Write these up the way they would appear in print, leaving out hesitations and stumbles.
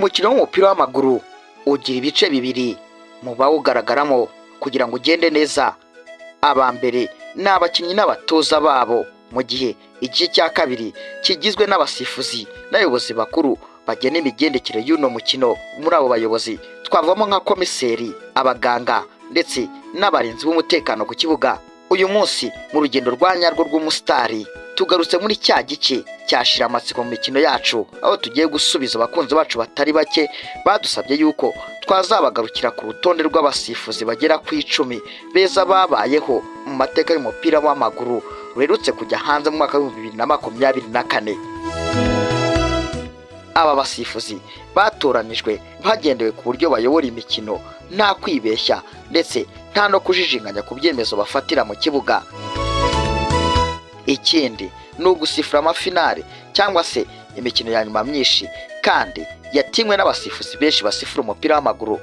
umukino w'umupira w'amaguru ugira ibice bibiri mu bawugaragaramo kugira ngo ugende neza. Aba mbere ni abakinnyi n'abatoza babo, mu gihe igice cya kabiri kigizwe n'abasifuzi n'abayobozi bakuru bagena imigendekere y'uno mukino. Muri abo bayobozi twavamo nka komiseri, abaganga ndetse n'abarinzi b'umutekano ku kibuga. Uyu munsi mu rugendo rwa nyarwo rw'umusitari tugarutse muri cya gice cyashira amatsiko mu mikino yacu, aho tugiye gusubiza abakunzi bacu batari bake badusabye yuko twazabagarukira ku rutonde rw'abasifuzi bagera ku 10 beza babayeho mu mateka y'umupira w'amaguru ruherutse kujya hanze mu mwaka wa 2024. Aba basifuzi batoranijwe hagendewe ku buryo bayobora imikino nta kwibeshya ndetse nta no kujijinganya ku byemezo bafatira mu kibuga. Ikindi ni ugusifura amafinale cyangwa se imikino ya nyuma myinshi kandi yatimwe n'abasifuzi benshi basifura umupira w'amaguru.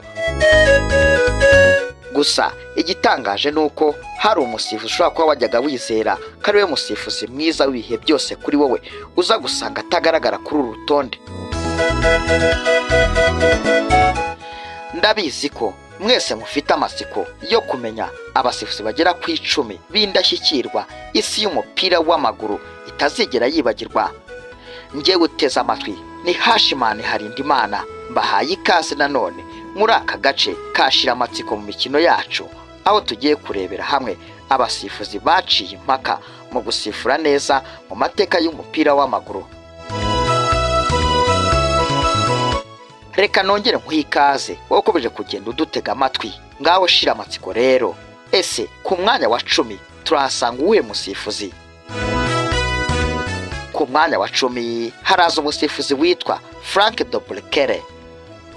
Gusa igitangaje nuko hari umusifuzi ushobora kuba wajyaga wizera ko ari we musifuzi mwiza w'ibihe byose kuri wowe, uza gusanga atagaragara kuri uru rutonde. Ndabizi ko mwese mufite amatsiko yo kumenya abasifuzi bagera ku 10 b'indashyikirwa isi y'umupira w'amaguru itazigera yibagirwa. Ngiye guteza amatwi ni Hashimani Harindimana, mbahaye ikaze nanone muri aka gace kashira amatsiko mu mikino yacu, aho tugiye kurebera hamwe abasifuzi baciye impaka mu gusifura neza mu mateka y'umupira w'amaguru. Reka nongere nkwikaze wowe ukomeje kugenda udutega amatwi, ngaho shira amatsiko rero. Ese ku mwanya wa 10 turahasanga uwe musifuzi? Ku mwanya wa 10 haraza umusifuzi witwa Frank de Boer.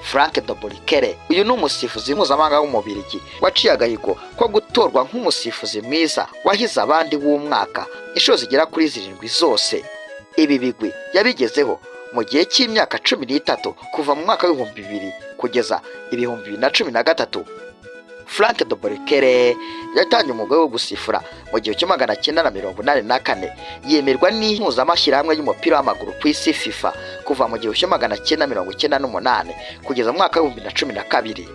Frank de Boer uyu ni umusifuzi mpuzamahanga w'umubirigi waciye agahigo ko gutorwa nk'umusifuzi mwiza wahize abandi w'umwaka inshuro zigera kuri 7 zose. Ibi bigwi yabigezeho mu gihe cy'imyaka 13 kuva mu mwaka wa 2000 kugeza 2013. Frank de Boer yatangiye umwuga wo gusifura mu gihe cya 1984, yemerwa n'impuzamashyirahamwe y'umupira w'amaguru ku isi FIFA kuva mu gihe cya 1998 kugeza mu mwaka wa 2012.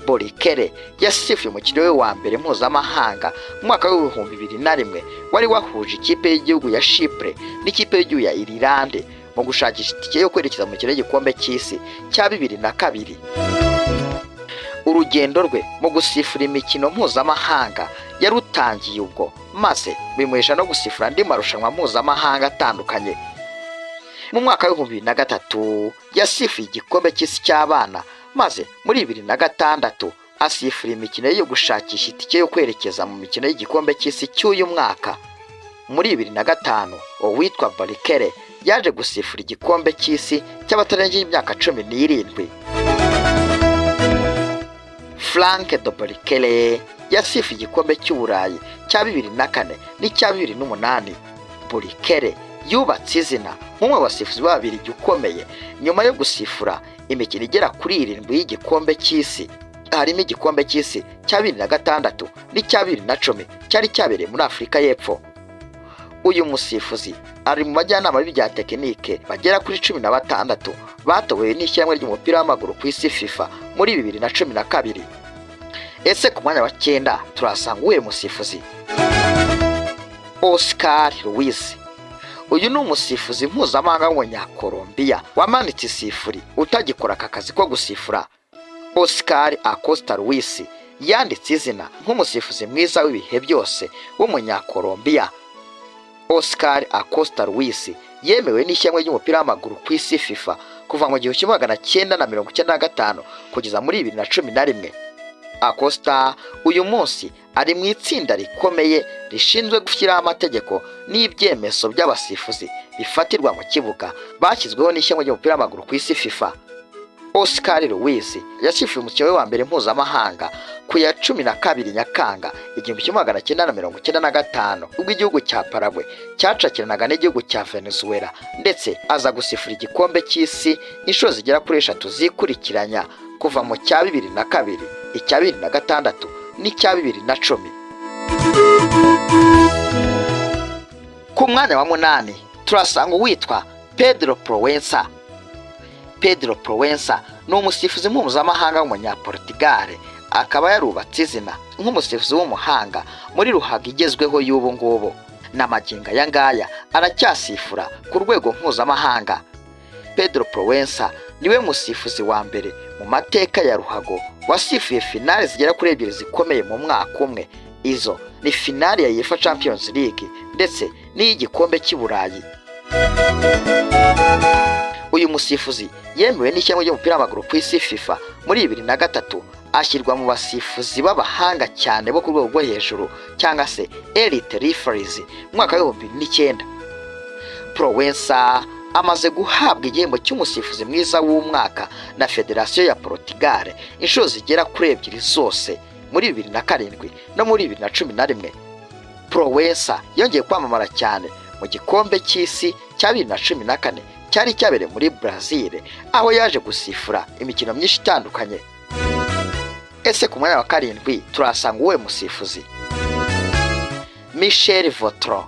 Boer yasifuye umukino we wa mbere mpuzamahanga mu mwaka wa 2001 wari wahuje ikipe y'igihugu ya Chypre n'ikipe y'igihugu ya Ireland mu gushakisha itike yo kwerekeza mu kirere gikombe cy'isi cya 2002. Urugendo rwe mu gusifura imikino mpuzamahanga yarutangiye ubwo, maze bimuhesha no gusifura andi marushanwa mpuzamahanga atandukanye. Mu mwaka wa 2003 yasifuye igikombe cy'isi cy'abana, maze muri 2006 asifura imikino yo gushakisha itike yo kwerekeza mu mikino y'igikombe cy'isi cy'uyu mwaka. Muri 2005 uwitwa Boer yaje gusifura igikombe cy'isi cy'abatarengeje imyaka 17. Frank de Boer yasifuye igikombe cy'Uburayi cya 2004 n'icya 2008. Boer yubatse izina nk'umwe wasifuzi babiri ukomeye nyuma yo gusifura imikino igera kuri 7 y'igikombe cy'isi, harimo igikombe cy'isi cya 2006 n'icya 2010 cyari cyabereye muri Afurika y'Epfo. Uyu musifuzi ari mu bajyanama b'ibya tekinike bagera kuri 16 batowe n'ishyirahamwe ry'umupira w'amaguru ku isi FIFA muri 2012. Ese ku mwanya wa 9 turasanga uwe musifuzi? Oscar Ruiz. Uyu ni umusifuzi mpuzamahanga w'umunyakolombia wamanitse isifuri utagikora aka kazi ko gusifura. Oscar Acosta Ruiz yanditse izina nk'umusifuzi mwiza w'ibihe byose w'umunyakolombia. Oscar Acosta Ruiz yemewe n'ishyirahamwe ry'umupira w'amaguru ku isi FIFA kuva mu gihe cya 1995 kugeza muri 2011. Acosta uyu munsi ari mu itsinda rikomeye rishinzwe gushyiraho amategeko n'ibyemezo by'abasifuzi bifatirwa mu kibuga bashyizweho n'ishyirahamwe ry'umupira w'amaguru ku isi FIFA. Oscar Ruiz yasifuye umukino we wa mbere mpuzamahanga ku ya 12 Nyakanga 1995 ubwo igihugu cya Paraguay cyacakiranaga n'igihugu cya Venezuela, ndetse aza gusifura igikombe cy'isi inshuro zigera kuri 3 zikurikiranya kuva mu cya 2002, icya 2006 n'icya 2010. Ku mwanya wa 8 turasanga uwitwa Pedro Proença. Pedro Proença ni umusifuzi mpuzamahanga w'umunyaportugal, akaba yarubatse izina nk'umusifuzi w'umuhanga muri ruhago igezweho y'ubu ngubu, n'amagingo aya ngaya aracyasifura ku rwego mpuzamahanga. Pedro Proença niwe musifuzi wa mbere mu mateka ya ruhago wasifuye finale zigera kuri 2 zikomeye mu mwaka umwe. Izo ni finale ya UEFA Champions League ndetse n'iy'igikombe cy'i Burayi. Uyu musifuzi yemewe n'ishyamba ry'umupira w'amaguru ku isi FIFA muri 2003, ashyirwa mu basifuzi b'abahanga cyane bo ku rwego rwo hejuru cyangwa se elite referees mu mwaka wa 2009. Proença amaze guhabwa igihembo cy'umusifuzi mwiza w'umwaka na Federasiyo ya Portugal inshuro zigera kuri 2 zose muri 2007 no muri 2011. Proença yongeye kwamamara cyane mu gikombe cy'isi cya 2014 cyari cyabereye muri Brazil, aho yaje gusifura imikino myinshi itandukanye. Ese ku mwanya wa 7 turasanga uwe musifuzi? Michel Vautrin.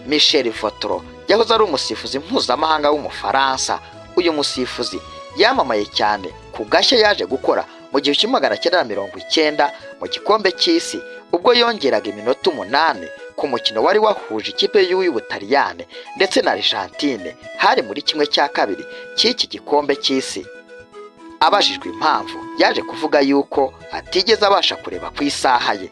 Michel Vautrin yahoze ari umusifuzi mpuzamahanga w'umufaransa. Uyu musifuzi yamamaye cyane ku gashya yaje gukora mu 1990 mu gikombe cy'isi, ubwo yongeraga iminota 8 ku mukino wari wahuje ikipe y'Ubutaliyane ndetse na Argentine, hari muri 1/2 cy'iki gikombe cy'isi. Abajijwe impamvu, yaje kuvuga yuko atigeze abasha kureba ku isaha ye.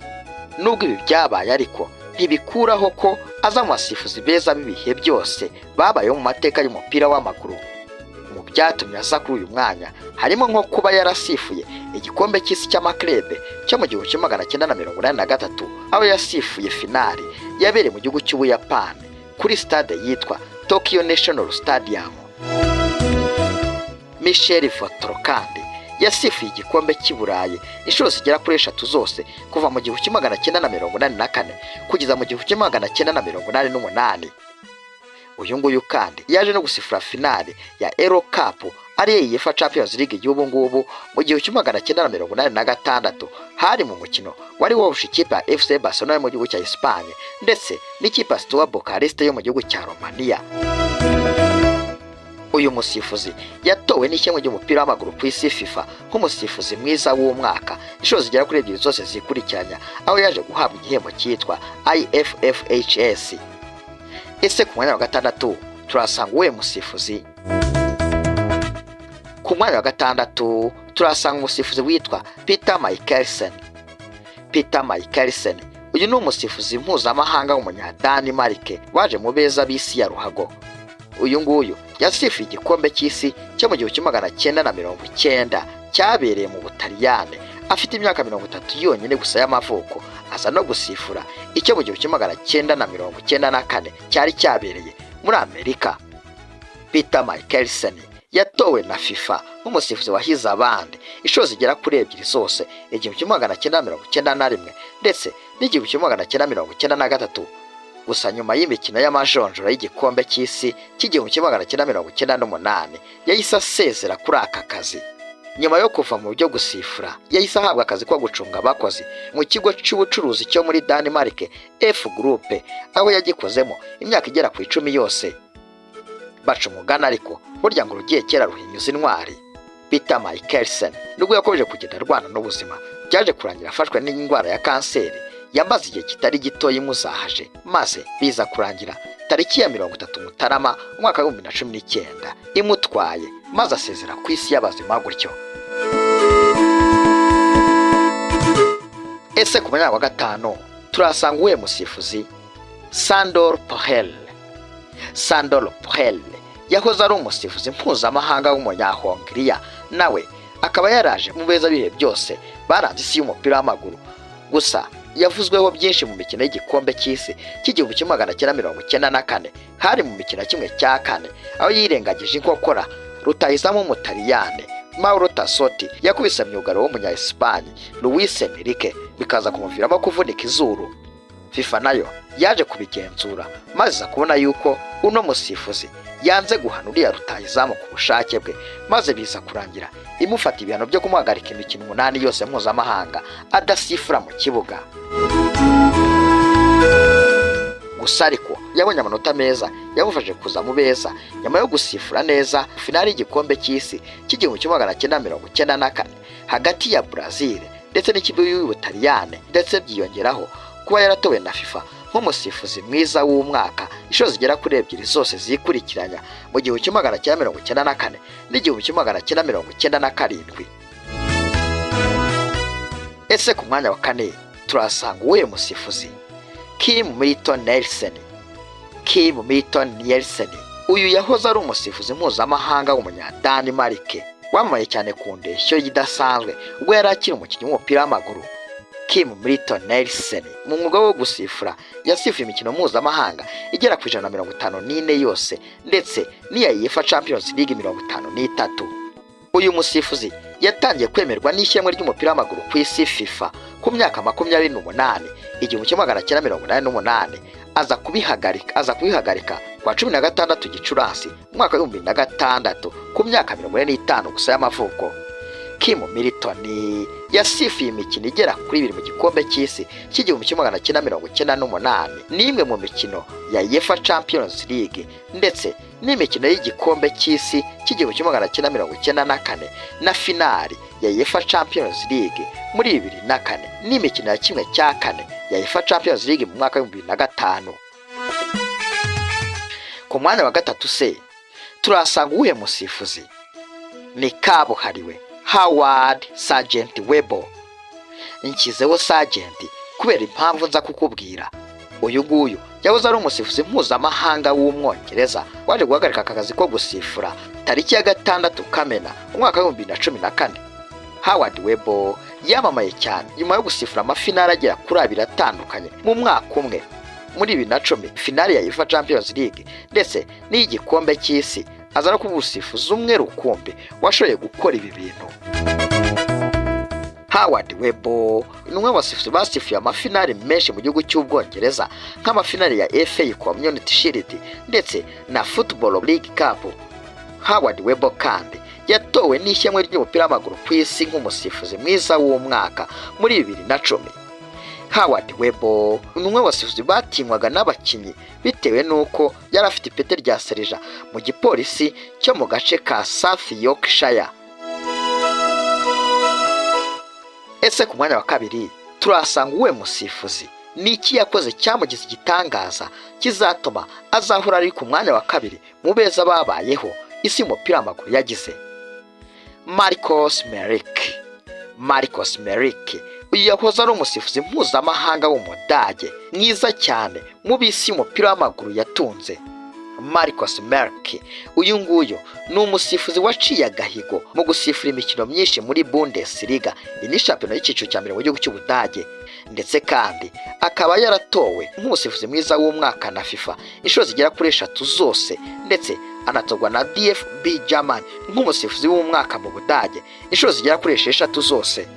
Nubwo ibi byabaye ariko ntibikuraho ko aza mu basifuzi beza b'ibihe byose babayeho mu mateka y'umupira w'amaguru. Mu byatumye aza kuri uyu mwanya harimo nko kuba yarasifuye igikombe cy'isi cy'amaklebe cyo mu 1983, aho yasifuye finale yabereye mu gihugu cy'Ubuyapani kuri stade yitwa Tokyo National Stadium. Michel Vautrin kandi yasifuye igikombe cy'i Burayi inshuro zigera kuri 3 zose kuva mu 1984 kugeza mu 1988. Uyu nguyu kandi yaje no gusifura finale ya Euro Cup ari UEFA Champions League y'ubu ngubu mu 1986, hari mu mukino wari wahuje ikipe ya FC Barcelona yo mu gihugu cya Espagne ndetse n'ikipe ya Steaua Bucharest yo mu gihugu cya Romania. Uyu musifuzi yatowe n'ishyamba ry'umupira w'amaguru ku isi FIFA nk'umusifuzi mwiza w'umwaka inshuro zigera kuri 2 zose zikurikiranya, aho yaje guhabwa igihembo cyitwa IFFHS. Ese ku mwanya wa 6 turasanga uwe musifuzi? Ku mwanya wa 6 turasanga umusifuzi witwa Peter Michelsen. Peter Michelsen uyu ni umusifuzi mpuzamahanga w'umunyadanimarike waje mu beza b'isi ya ruhago. Uyu nguyu yasifuye igikombe cy'isi cyo mu 1990 cyabereye mu Butaliyane, afite imyaka 30 yonyine gusa y'amavuko. Aza no gusifura icyo mu 1994 cyari cyabereye muri Amerika. Peter Michelsen yatowe na FIFA nk'umusifuzi wahize abandi inshuro zigera kuri 2 zose, 1991 ndetse n'1993. Gusa nyuma y'imikino y'amajonjora y'igikombe cy'isi cy'1998 yahise asezera kuri aka kazi. Nyuma yo kuva mu byo gusifura, yahise ahabwa akazi ko gucunga abakozi mu kigo cy'ubucuruzi cyo muri Denmark F Group, aho yagikozemo imyaka igera ku 10 yose. Baca umugana ariko burya ngo rugiye kera ruhinyuza intwari. Peter Michelsen nubwo yakomeje kugenda arwana n'ubuzima, byaje kurangira afashwe n'indwara ya kanseri yamaze igihe kitari gito imuzahaje, maze biza kurangira tariki ya 30 Mutarama umwaka wa 2019 imutwaye, maze asezera ku isi y'abazima gutyo. Ese ku mwanya wa 5 turasanga uwe musifuzi? Sandor Pohel. Sandor Pohel yahoze ari umusifuzi mpuzamahanga w'umunyahongiriya, nawe akaba yaraje mu beza bihe byose baranze isi y'umupira w'amaguru. Gusa yavuzweho byinshi mu mikino y'igikombe cy'isi cy'1994, hari mu mikino 1/4 aho yirengagije inkokora rutahizamo umutaliyane Mauro Tassotti yakubise myugaro w'umunya Espagne Luis Enrique, bikaza kumuviramo kuvunika izuru. FIFA nayo yaje kubigenzura maze kubona yuko uno musifuzi yanze guhana uriya rutahizamu ku bushake bwe, maze biza kurangira imufata ibihano byo kumuhagarika imikino 8 yose mpuzamahanga adasifura mu kibuga. gusa ariko yabonye amanota meza yamufashije kuza mu beza nyuma yo gusifura neza finali y'igikombe cy'isi cy'igihumbi kimwe magana cyenda mirongo icyenda na kane hagati ya Brazil ndetse n'ikipe y'Ubutaliyane, ndetse byiyongeraho kuba yaratowe na FIFA nk'umusifuzi mwiza w'umwaka inshuro zigera kuri 2 zose zikurikiranya mu gihumbi kimwe magana cyenda mirongo icyenda na kane n'igihumbi kimwe magana cyenda mirongo icyenda na karindwi. Ese ku mwanya wa kane turasanga uwuhe musifuzi? Kim Milton Nielsen. Kim Milton Nielsen uyu yahoze ari umusifuzi mpuzamahanga w'umunyadanimarike wamamaye cyane ku ndeshyo idasanzwe ubwo yari akiri umukinnyi w'umupira w'amaguru. Kim Milton Nielsen mu mwuga wo gusifura yasifuye imikino mpuzamahanga igera ku 154 yose ndetse n'iya UEFA Champions League 53. Uyu musifuzi yatangiye kwemerwa n'ishyemwe ry'umupira w'amaguru ku isi FIFA ku myaka 28 igihumbi kimwe magana cyenda mirongo inani n'umunani, aza kubihagarika kwa 16 Gicurasi mwaka wa 2006 ku myaka 45 gusa y'amavuko. Kim Milton yasifuye imikino igera kuri 2 mu gikombe cy'isi cy'igihumbi kimwe magana cyenda mirongo icyenda n'umunani, n'imwe mu mikino ya UEFA Champions League ndetse n'imikino y'igikombe cy'isi cy'igihumbi kimwe magana cyenda mirongo icyenda na kane na finali ya UEFA Champions League muri 2004 n'imikino ya 1/4 ya UEFA Champions League mu mwaka wa 2005. Ku mwanya wa gatatu se turasanga uwuhe musifuzi? Ni kabuhariwe Howard Sergeant Webb. Nshyizeho Sergeant kubera impamvu nza kukubwira. Uyu nguyu yahoze ari umusifuzi mpuzamahanga w'Umwongereza waje guhagarika akazi ko gusifura tariki ya 6 Kamena umwaka wa 2014. Howard Webb yamamaye cyane nyuma yo gusifura amafinali agera kuri 2 atandukanye mu mwaka umwe muri 2010 finali ya UEFA Champions League ndetse n'igikombe cy'isi, aza no kuba umusifuzi umwe rukumbi washoboye gukora ibi bintu. Howard Webb ni umwe mu basifuzi basifuye amafinali menshi mu gihugu cy'Ubwongereza nk'amafinali ya FA Community Shield ndetse na Football League Cup. Howard Webb kandi yatowe n'ishyemwe ry'umupira w'amaguru ku isi nk'umusifuzi mwiza w'umwaka muri 2010. Howard Webb ni umwe mu basifuzi batinywaga n'abakinnyi bitewe n'uko yari afite ipeti rya serija mu gipolisi cyo mu gace ka South Yorkshire. Ese ku mwanya wa kabiri turasanga uwe musifuzi? Ni iki yakoze cyamugize igitangaza kizatuma azahora ari ku mwanya wa kabiri mu beza babayeho isi y'umupira w'amaguru yagize? Marcos Merrick uyu yahoze ari umusifuzi mpuzamahanga w'Umudage mwiza cyane mu bisi y'umupira w'amaguru yatunze. Marcos Merrick uyu nguyu ni umusifuzi waciye agahigo mu gusifura imikino myinshi muri Bundesliga, ni shampiyona y'icyiciro cya mbere mu gihugu cy'Ubudage, ndetse kandi akaba yaratowe nk'umusifuzi mwiza w'umwaka na FIFA inshuro zigera kuri 3 zose, ndetse anatorwa na DFB German nk'umusifuzi w'umwaka mu Budage inshuro zigera kuri 6 zose.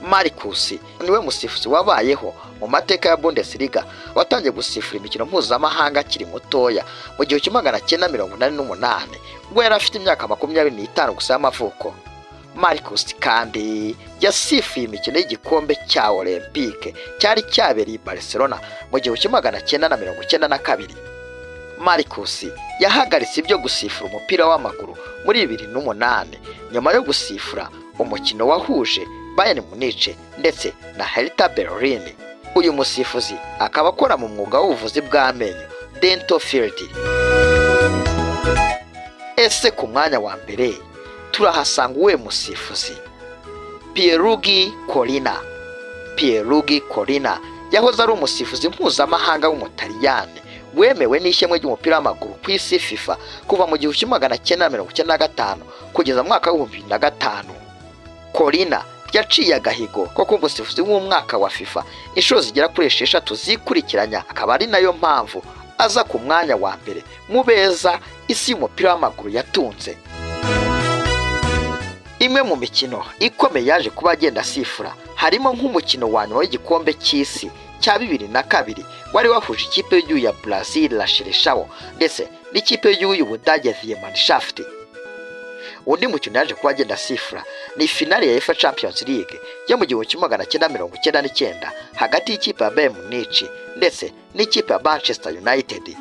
Marcus niwe musifuzi wabayeho mu mateka ya Bundesliga watangiye gusifura imikino mpuzamahanga akiri mutoya mu gihe cy'amagana 1988 ubwo yari afite imyaka 25 gusa y'amavuko. Marcus kandi yasifuye imikino y'igikombe cya Olympique cyari cyabereye i Barcelona mu gihe cy'amagana 1992. Marcus yahagaritse ibyo gusifura umupira w'amaguru muri 2008 nyuma yo gusifura umukino wahuje Bayern Munich ndetse na Hertha Berlin. Uyu musifuzi akaba akora mu mwuga w'ubuvuzi bw'amenyo dental field. Ese ku mwanya wa mbere turahasanga uwe musifuzi? Pierluigi Collina yahoze ari umusifuzi mpuzamahanga w'Umutaliyani wemewe n'ishyemwe ry'umupira w'amaguru ku isi FIFA kuva mu 1995 kugeza mu mwaka wa 2005. Collina yaciye agahigo ko kuba umusifuzi w'umwaka wa FIFA inshuro zigera kuri 6 zikurikiranya, akaba ari nayo mpamvu aza ku mwanya wa mbere mu beza isi y'umupira w'amaguru yatunze. Imwe mu mikino ikomeye yaje kuba agenda asifura harimo nk'umukino wa nyuma w'igikombe cy'isi cya 2002 wari wahuje ikipe y'igihugu ya Brazil la Seleção ndetse n'ikipe y'igihugu y'Ubudage Mannschaft. undi mukino yaje kuba agenda asifura ni finale ya UEFA Champions League yo mu 1999 hagati y'ikipe ya Bayern Munich ndetse n'ikipe ya Manchester United.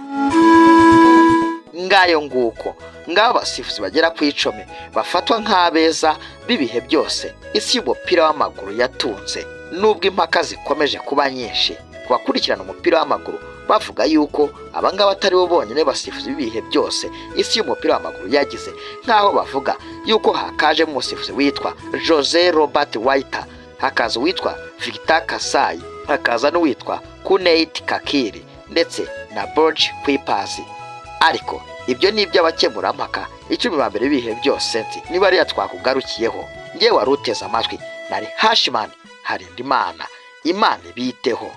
Ngayo nguko ngabo basifuzi bagera ku 10 bafatwa nk'abeza bibihe byose isi y'umupira w'amaguru yatunze, nubwo impaka zikomeje kuba nyinshi kubakurikirana umupira w'amaguru bavuga yuko abangaba atari bo bonyine basifuzi bibihe byose isi y'umupira w'amaguru yagize, nkaho bavuga yuko hakaje umusifuzi witwa Jose Robert White, hakaza witwa Victor Kasai, hakaza n'uwitwa Kuneit Kakiri ndetse na Borge Kuipers. Ariko ibyo ni iby'abakemurampaka 10 ba mbere bihe byose nzi niba ari twakugarukiyeho. Ngewe waruteza amatwi nari Hashman Harindimana. Imana biteho.